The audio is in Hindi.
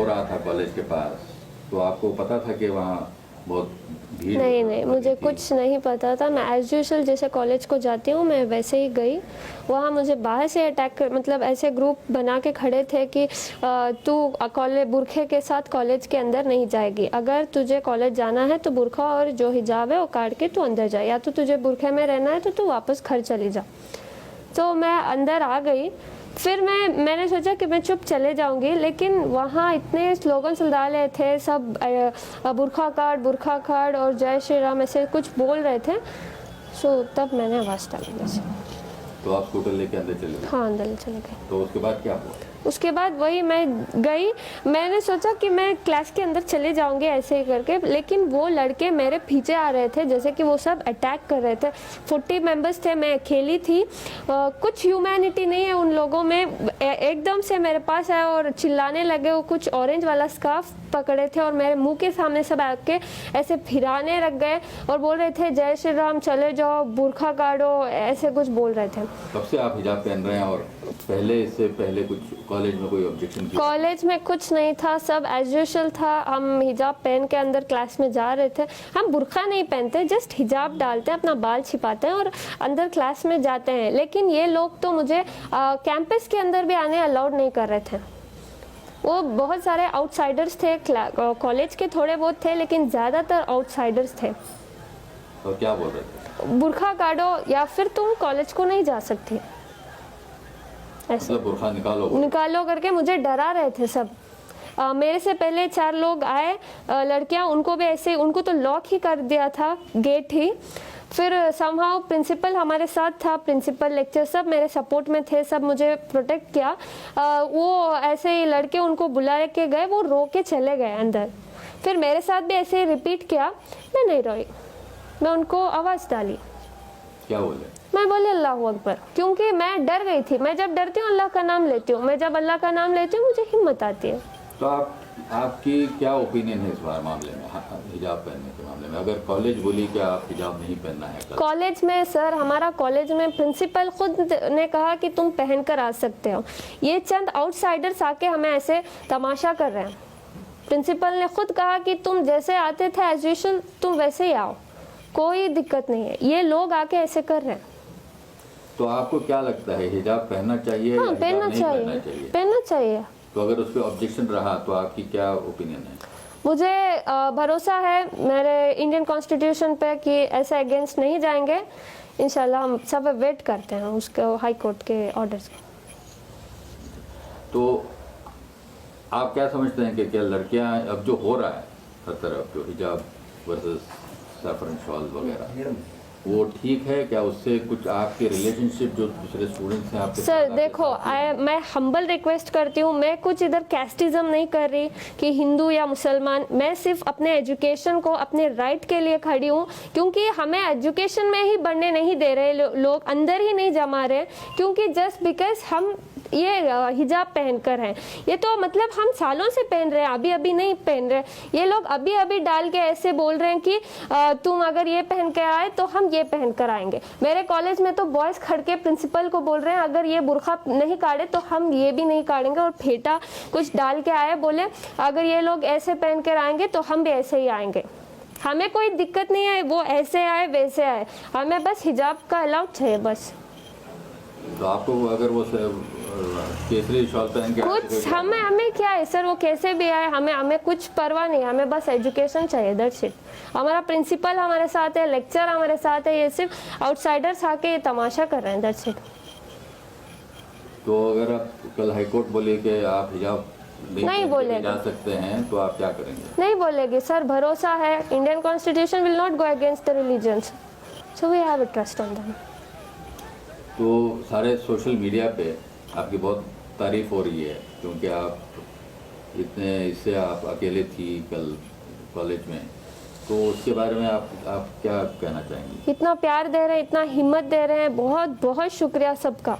रहा था कॉलेज के पास, तो आपको पता था कि वहाँ बहुत भीड़? नहीं, मुझे कुछ नहीं पता था। मैं एज यूजुअल जैसे कॉलेज को जाती हूँ मैं वैसे ही गई। वहाँ मुझे बाहर से अटैक मतलब ऐसे ग्रुप बना के खड़े थे कि तू कॉलेज बुरखे के साथ कॉलेज के अंदर नहीं जाएगी, अगर तुझे कॉलेज जाना है तो बुरखा और जो हिजाब है वो काट के तू अंदर जा, या तो तुझे बुरखे में रहना है तो तू वापस घर चली जा। तो मैं अंदर आ गई। फिर मैंने सोचा कि मैं चुप चले जाऊंगी, लेकिन वहाँ इतने स्लोगन सुलझा रहे थे सब, बुरखा काट और जय श्री राम ऐसे कुछ बोल रहे थे। सो तब मैंने आवाज़ डाली वैसे। तो आप स्कूटर लेके अंदर चले गए? हाँ, अंदर चले गए। तो उसके बाद क्या हुआ? उसके बाद वही मैं गई, मैंने सोचा कि मैं क्लास के अंदर चले जाऊंगी ऐसे ही करके, लेकिन वो लड़के मेरे पीछे आ रहे थे जैसे कि वो सब अटैक कर रहे थे। 40 मेंबर्स थे, मैं अकेली थी। कुछ ह्यूमैनिटी नहीं है उन लोगों में। एकदम से मेरे पास आए और चिल्लाने लगे। वो कुछ ऑरेंज वाला स्कार्फ पकड़े थे और मेरे मुंह के सामने सब आके ऐसे फिराने लग गए और बोल रहे थे जय श्री राम, चले जाओ, बुरखा काटो, ऐसे कुछ बोल रहे थे। कब से आप हिजाब पहन रहे हैं और इससे पहले कुछ कॉलेज में कोई ऑब्जेक्शन किया? कॉलेज में कुछ नहीं था, सब एज यूजुअल था। हम हिजाब पहन के अंदर क्लास में जा रहे थे। हम बुरखा नहीं पहनते, जस्ट हिजाब डालते हैं, अपना बाल छिपाते हैं और अंदर क्लास में जाते हैं। लेकिन ये लोग तो मुझे कैंपस के अंदर भी आने अलाउड नहीं कर रहे थे। वो बहुत सारे आउटसाइडर्स थे, कॉलेज के थोड़े बहुत थे लेकिन ज़्यादातर आउटसाइडर्स थे। तो क्या बोल रहे थे? बुरखा काटो या फिर तुम कॉलेज को नहीं जा सकती, ऐसे मतलब बुरखा निकालो करके मुझे डरा रहे थे सब। मेरे से पहले 4 लोग आए लड़कियां, उनको भी ऐसे, उनको तो लॉक ही कर दिया था, गेट ही। फिर समहाउ प्रिंसिपल हमारे साथ था, प्रिंसिपल लेक्चर सब मेरे सपोर्ट में थे, सब मुझे प्रोटेक्ट किया। वो ऐसे ही लड़के उनको बुला के गए, वो रो के चले गए अंदर। फिर मेरे साथ भी ऐसे ही रिपीट किया, मैं नहीं रोई, मैं उनको आवाज़ डाली। क्या बोले? मैं बोले अल्लाह अकबर, क्योंकि मैं डर गई थी। मैं जब डरती हूँ अल्लाह का नाम लेती हूँ, मैं जब अल्लाह का नाम लेती हूँ मुझे हिम्मत आती है। तो आपकी क्या ओपिनियन है इस बार मामले में, हिजाब पहनने के मामले में? अगर कॉलेज बोली कि आप हिजाब नहीं पहनना है कॉलेज में, सर हमारा कॉलेज में प्रिंसिपल खुद ने कहा कि तुम पहन कर आ सकते हो। ये चंद आउटसाइडर्स आके हमें ऐसे तमाशा कर रहे हैं। प्रिंसिपल ने खुद कहा कि तुम जैसे आते थे एज यूजुअल तुम वैसे ही आओ, कोई दिक्कत नहीं है। ये लोग आके ऐसे कर रहे हैं। तो आपको क्या लगता है, हिजाब पहनना चाहिए? हाँ, पहनना चाहिए, पहनना चाहिए। तो अगर उस पर ऑब्जेक्शन रहा तो आपकी क्या ओपिनियन है? मुझे भरोसा है मेरे इंडियन कॉन्स्टिट्यूशन पे कि ऐसे अगेंस्ट नहीं जाएंगे। इंशाल्लाह हम सब वेट करते हैं उसके हाई कोर्ट के ऑर्डर्स के। तो आप क्या समझते हैं कि क्या लड़कियां, अब जो हो रहा है हर तरफ, जो हिजाब वर्सेस सैफरन शॉल वगैरह, वो ठीक है क्या? उससे कुछ आपके रिलेशनशिप जो दूसरे स्टूडेंट्स हैं आपके सर देखो, मैं हम्बल रिक्वेस्ट करती हूँ, मैं कुछ इधर कैस्टिज्म नहीं कर रही कि हिंदू या मुसलमान। मैं सिर्फ अपने एजुकेशन को, अपने राइट के लिए खड़ी हूँ, क्योंकि हमें एजुकेशन में ही बढ़ने नहीं दे रहे लोग, अंदर ही नहीं जमा रहे, क्योंकि जस्ट बिकॉज हम ये हिजाब पहनकर हैं। ये तो मतलब हम सालों से पहन रहे हैं, अभी अभी नहीं पहन रहे। ये लोग अभी अभी डाल के ऐसे बोल रहे हैं कि तुम अगर ये पहन के आए तो हम ये पहन कर आएंगे। मेरे कॉलेज में तो बॉयज खड़ के प्रिंसिपल को बोल रहे हैं अगर ये बुरखा नहीं काटे तो हम ये भी नहीं काटेंगे, और फेटा कुछ डाल के आए, बोले अगर ये लोग ऐसे पहन कर आएंगे तो हम भी ऐसे ही आएंगे। हमें कोई दिक्कत नहीं है, वो ऐसे आए वैसे आए, हमें बस हिजाब का अलाउड चाहिए बस। तो आपको अगर वो केसरी शॉल पहन के कुछ हमें क्या है सर, वो कैसे भी आए, हमें कुछ परवाह नहीं, हमें बस एजुकेशन चाहिए, दैट्स इट। हमारा प्रिंसिपल हमारे साथ है, लेक्चर हमारे साथ है, ये सिर्फ आउटसाइडर्स आके ये तमाशा कर रहे हैं, दैट्स इट। तो अगर आप कल हाईकोर्ट बोले कि आप हिजाब नहीं बोलेगी, जा सकते हैं, तो आप क्या करेंगे? नहीं बोलेगी सर, भरोसा है Indian constitution will not go against the religions, so we have a trust on them. तो सारे सोशल मीडिया पे आपकी बहुत तारीफ हो रही है, क्योंकि आप इससे आप अकेले थी कल कॉलेज में, तो उसके बारे में आप क्या कहना चाहेंगे? इतना प्यार दे रहे हैं, इतना हिम्मत दे रहे हैं, बहुत बहुत शुक्रिया सबका।